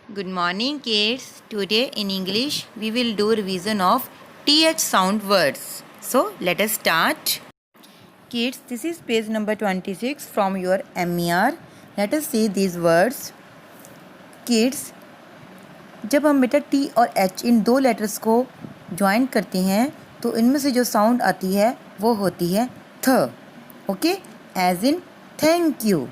Good morning, kids. Today in English we will do revision of TH sound words. So let us start. Kids, this is page number 26 from your MER. Let us see these words. Kids, जब हम बेटा T और H इन दो letters को join करते हैं तो इनमें से जो साउंड आती है वो होती है थ. Okay, as in thank you.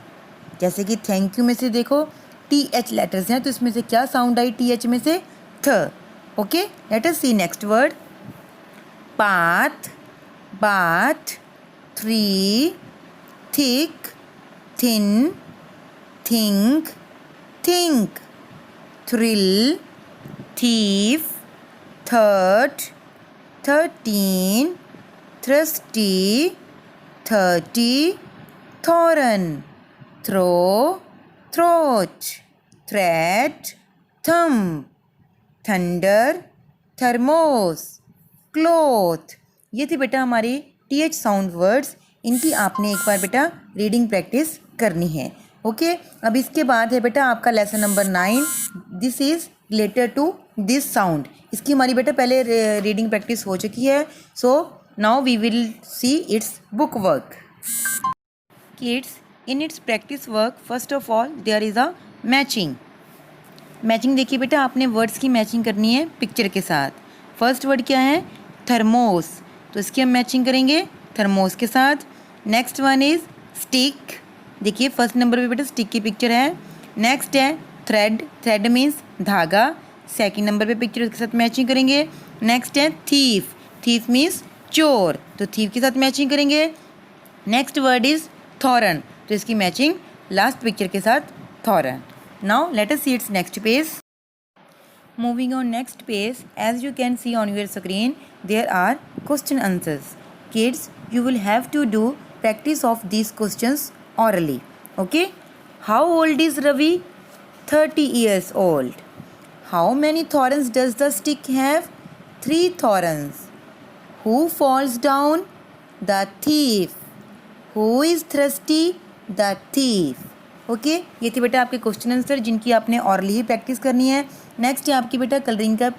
जैसे कि थैंक यू में से देखो TH लेटर्स हैं तो इसमें से क्या साउंड आई TH में से? थ. Okay, let us see next word. Path, bath, three, thick, thin, think, think, thrill, thief, third, 13, thirsty, 30, thorn, throw, throat, thread, thumb, thunder, thermos, cloth. ये थी बेटा हमारी TH साउंड वर्ड्स. इनकी आपने एक बार बेटा रीडिंग प्रैक्टिस करनी है. ओके, अब इसके बाद है बेटा आपका lesson number 9. This is related to this sound. इसकी हमारी बेटा पहले रीडिंग प्रैक्टिस हो चुकी है. So now we will see its book work. Kids, in its practice work first of all there is a matching. Matching देखिए बेटा, आपने वर्ड्स की मैचिंग करनी है पिक्चर के साथ. फर्स्ट वर्ड क्या है? थर्मोस. तो इसकी हम मैचिंग करेंगे थर्मोस के साथ. Next one is stick. देखिए फर्स्ट नंबर पे बेटा स्टिक की पिक्चर है. नेक्स्ट है थ्रेड. थ्रेड मीन्स धागा. सेकंड नंबर पे पिक्चर उसके साथ मैचिंग करेंगे. नेक्स्ट है थीफ. थीफ मीन्स चोर. तो थीफ के साथ मैचिंग करेंगे. Next word is thorn. तो इसकी मैचिंग लास्ट पिक्चर के साथ thorn. Now let us see its next page. Moving on next page, as you can see on your screen, there are question answers. Kids, you will have to do practice of these questions orally. Okay? How old is Ravi? 30 years old. How many thorns does the stick have? 3 thorns. Who falls down? The thief. Who is thirsty? The thief. Okay, ये थी बेटा आपके question answer जिनकी आपने hourly ही practice करनी है. Next है आपकी बेटा कलरिंग का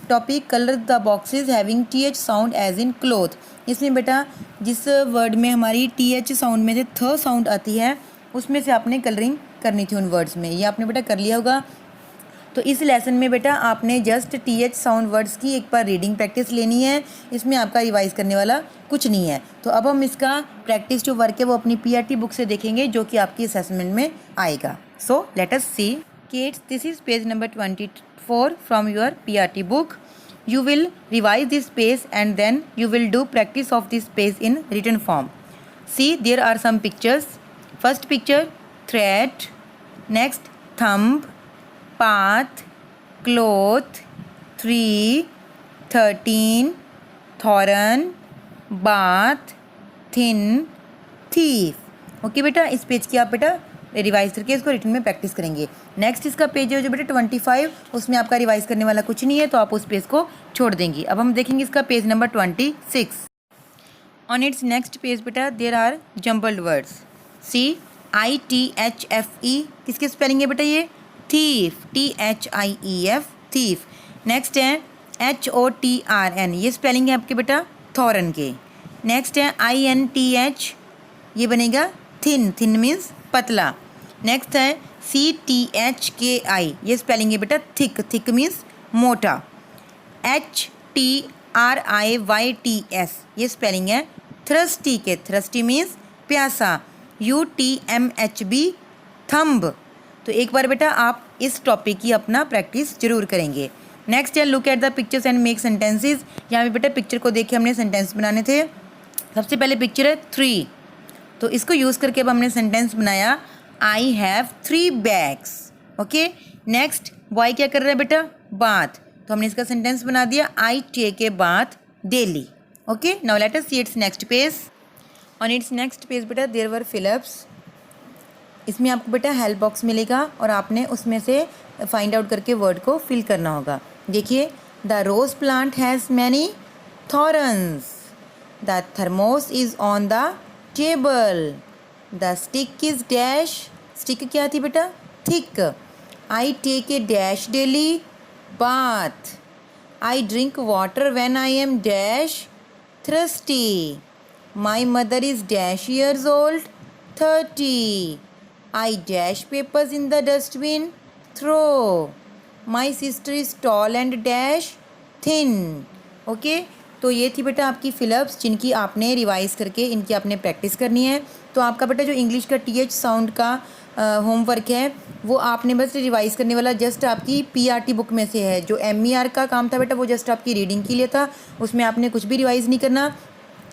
topic. Colour the boxes having TH sound as in cloth. इसमें बेटा जिस वर्ड में हमारी TH साउंड में से थ साउंड आती है उसमें से आपने कलरिंग करनी थी उन वर्ड्स में. ये आपने बेटा कर लिया होगा. तो इस लेसन में बेटा आपने जस्ट TH साउंड वर्ड्स की एक बार रीडिंग प्रैक्टिस लेनी है. इसमें आपका रिवाइज करने वाला कुछ नहीं है. तो अब हम इसका प्रैक्टिस जो वर्क है वो अपनी PRT बुक से देखेंगे जो कि आपकी असेसमेंट में आएगा. So let us see. Kids, this is page number 24 from your PRT book. You will revise this page and then you will do practice of this page in written form. See, there are some pictures. First picture, thread. Next, thumb, path, cloth, 3, 13, thorn, bath, thin, thief. Okay बेटा, इस page की आप बेटा revise करके इसको written में practice करेंगे. Next इसका पेज है जो बेटा 25, उसमें आपका रिवाइज करने वाला कुछ नहीं है तो आप उस पेज को छोड़ देंगे. अब हम देखेंगे इसका page number 26. On its next page बेटा there are jumbled words. See, ITHFE. किसकी स्पेलिंग है बेटा? ये थीफ. THIEF, thief. नेक्स्ट है HOTRN. ये स्पेलिंग है आपके बेटा थॉरन के. नेक्स्ट है INTH. ये बनेगा थिन. थिन मीन्स पतला. नेक्स्ट है CTHKI. ये स्पेलिंग है बेटा थिक. थिक मीन्स मोटा. HTRIYTS. ये स्पेलिंग है थ्रस्टी के. थ्रस्टी मीन्स प्यासा. UTMHB, thumb. तो एक बार बेटा आप इस टॉपिक की अपना प्रैक्टिस जरूर करेंगे. नेक्स्ट है look at the pictures and make sentences. यहाँ पे बेटा पिक्चर को देख के हमने सेंटेंस बनाने थे. सबसे पहले पिक्चर है 3. तो इसको यूज़ करके अब हमने सेंटेंस बनाया. I have 3 bags. Okay. Next boy क्या कर रहा है बेटा? बाथ. तो हमने इसका सेंटेंस बना दिया. I take a bath daily. Okay. Now let us see its next page. On its next page बेटा देयर वर फिलअप्स. इसमें आपको बेटा हेल्प बॉक्स मिलेगा और आपने उसमें से फाइंड आउट करके वर्ड को फिल करना होगा. देखिए, the rose plant has many thorns. The thermos is on the table. The stick is dash. Stick क्या थी बेटा? Thick. I take a dash daily bath. I drink water when I am dash thirsty. My mother is dash years old 30. I dash papers in the dustbin throw. My sister is tall and dash thin. Okay तो ये थी बेटा आपकी fill-ups जिनकी आपने revise करके इनकी आपने प्रैक्टिस करनी है। तो आपका बेटा जो इंग्लिश का टी एच साउंड का होमवर्क है वो आपने बस रिवाइज़ करने वाला जस्ट आपकी पीआरटी बुक में से है। जो एमईआर का काम था बेटा वो जस्ट आपकी रीडिंग के लिए था, उसमें आपने कुछ भी रिवाइज़ नहीं करना।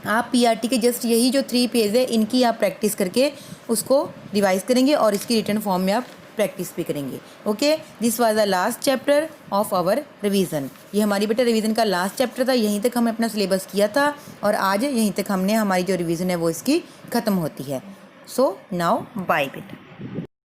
आप पीआरटी के जस्ट यही जो 3 पेज है इनकी आप प्रैक्टिस करके उसको रिवाइज़ करेंगे और इसकी रिटन फॉर्म में आप प्रैक्टिस भी करेंगे। Okay, this was the last chapter of our revision. ये हमारी बेटा रिवीजन का लास्ट चैप्टर था, यहीं तक हमने अपना सिलेबस किया था और आज यहीं तक हमने हमारी जो रिवीजन है वो इसकी ख़त्म होती है। सो नाउ बाय बेटा।